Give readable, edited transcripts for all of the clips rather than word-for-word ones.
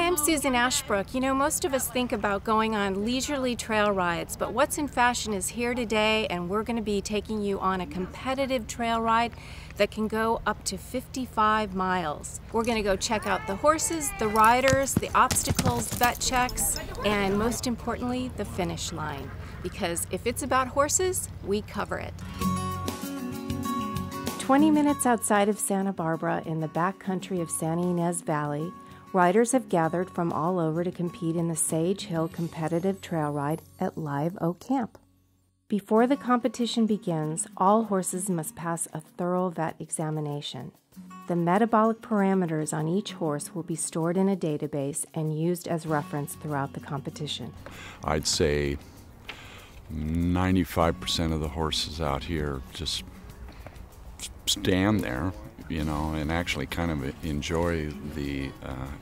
I'm Susan Ashbrook. You know, most of us think about going on leisurely trail rides, but what's in fashion is here today, and we're going to be taking you on a competitive trail ride that can go up to 55 miles. We're going to go check out the horses, the riders, the obstacles, vet checks, and most importantly, the finish line. Because if it's about horses, we cover it. 20 minutes outside of Santa Barbara in the backcountry of Santa Ynez Valley, riders have gathered from all over to compete in the Sage Hill competitive trail ride at Liveoak Camp. Before the competition begins, all horses must pass a thorough vet examination. The metabolic parameters on each horse will be stored in a database and used as reference throughout the competition. I'd say 95% of the horses out here just stand there, you know, and actually kind of enjoy the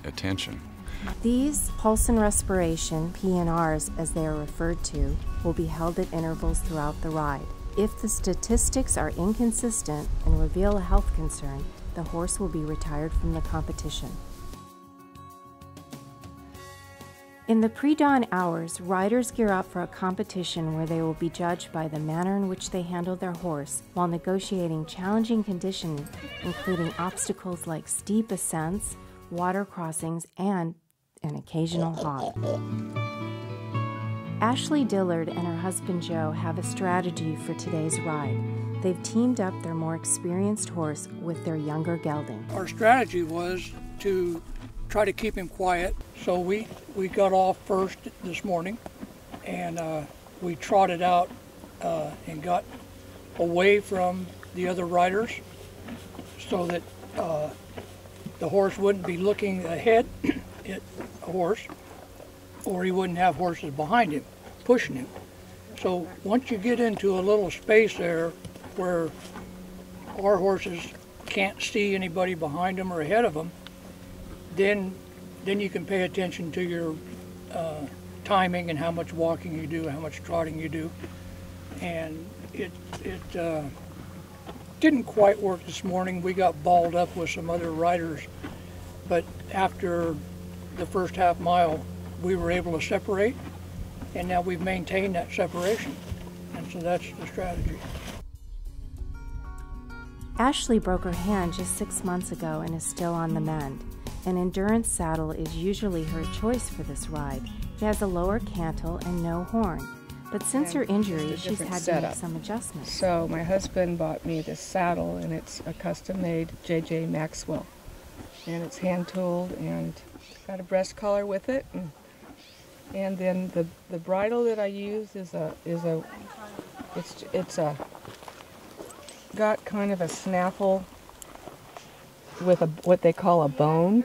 attention. These pulse and respiration, P&Rs as they are referred to, will be held at intervals throughout the ride. If the statistics are inconsistent and reveal a health concern, the horse will be retired from the competition. In the pre-dawn hours, riders gear up for a competition where they will be judged by the manner in which they handle their horse while negotiating challenging conditions, including obstacles like steep ascents, water crossings, and an occasional hog. Ashley Dillard and her husband Joe have a strategy for today's ride. They've teamed up their more experienced horse with their younger gelding. Our strategy was to try to keep him quiet, so we got off first this morning, and we trotted out and got away from the other riders so that the horse wouldn't be looking ahead at a horse, or he wouldn't have horses behind him pushing him. So once you get into a little space there where our horses can't see anybody behind them or ahead of them, then you can pay attention to your timing and how much walking you do, how much trotting you do. And it didn't quite work this morning. We got balled up with some other riders, but after the first half mile, we were able to separate, and now we've maintained that separation. And so that's the strategy. Ashley broke her hand just 6 months ago and is still on the mend. An endurance saddle is usually her choice for this ride. It has a lower cantle and no horn. But since her injury, she's had to make some adjustments. So my husband bought me this saddle, and it's a custom-made J.J. Maxwell. And it's hand-tooled and got a breast collar with it. And then the bridle that I use is got kind of a snaffle with what they call a bone,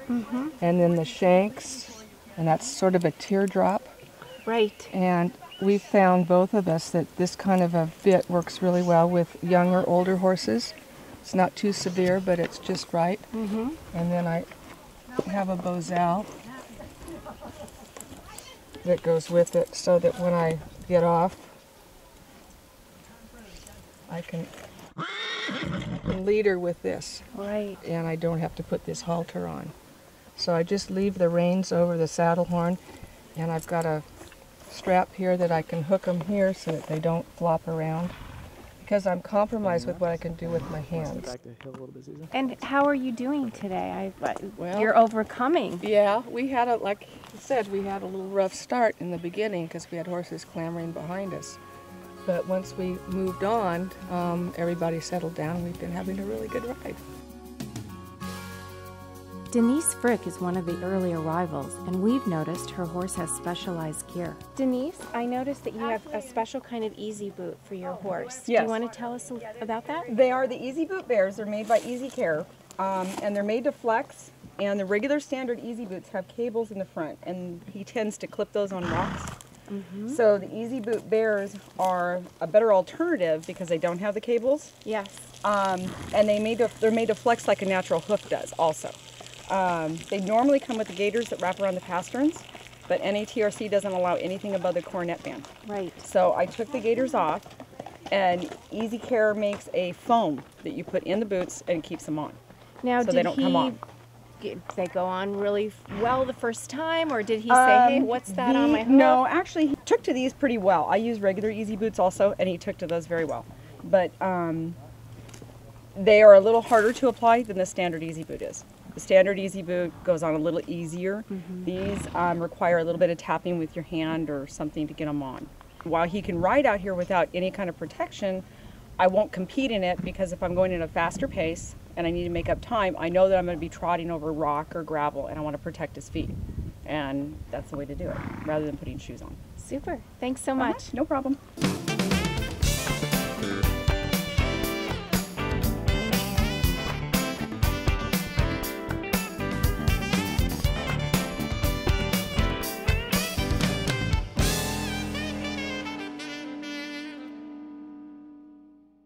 and then the shanks, and that's sort of a teardrop. Right. And we found, both of us, that this kind of a fit works really well with younger, older horses. It's not too severe, but it's just right. And then I have a bozal that goes with it, so that when I get off, I can lead her with this. Right. And I don't have to put this halter on. So I just leave the reins over the saddle horn, and I've got a strap here that I can hook them here so that they don't flop around, because I'm compromised with what I can do with my hands. And how are you doing today? Well, you're overcoming. Yeah, we had like you said, we had a little rough start in the beginning because we had horses clamoring behind us. But once we moved on, everybody settled down. We've been having a really good ride. Denise Frick is one of the early arrivals, and we've noticed her horse has specialized gear. Denise, I noticed that you have a special kind of easy boot for your horse. Yes. Do you want to tell us about that? They are the Easy Boot Bears. They're made by Easy Care, and they're made to flex. And the regular standard Easy Boots have cables in the front, and he tends to clip those on rocks. So the Easy Boot Bears are a better alternative because they don't have the cables. Yes. And they're made to flex like a natural hoof does also. They normally come with the gaiters that wrap around the pasterns, but NATRC doesn't allow anything above the cornet band. Right. So I took the gaiters off, and Easy Care makes a foam that you put in the boots and keeps them on. Now, so they don't come off. Did they go on really well the first time, or did he say, hey, what's that on my hoof? No, actually, he took to these pretty well. I use regular easy boots also, and he took to those very well. But they are a little harder to apply than the standard easy boot is. The standard easy boot goes on a little easier. These require a little bit of tapping with your hand or something to get them on. While he can ride out here without any kind of protection, I won't compete in it, because if I'm going at a faster pace and I need to make up time, I know that I'm going to be trotting over rock or gravel, and I want to protect his feet. And that's the way to do it, rather than putting shoes on. Super. Thanks so much. No problem.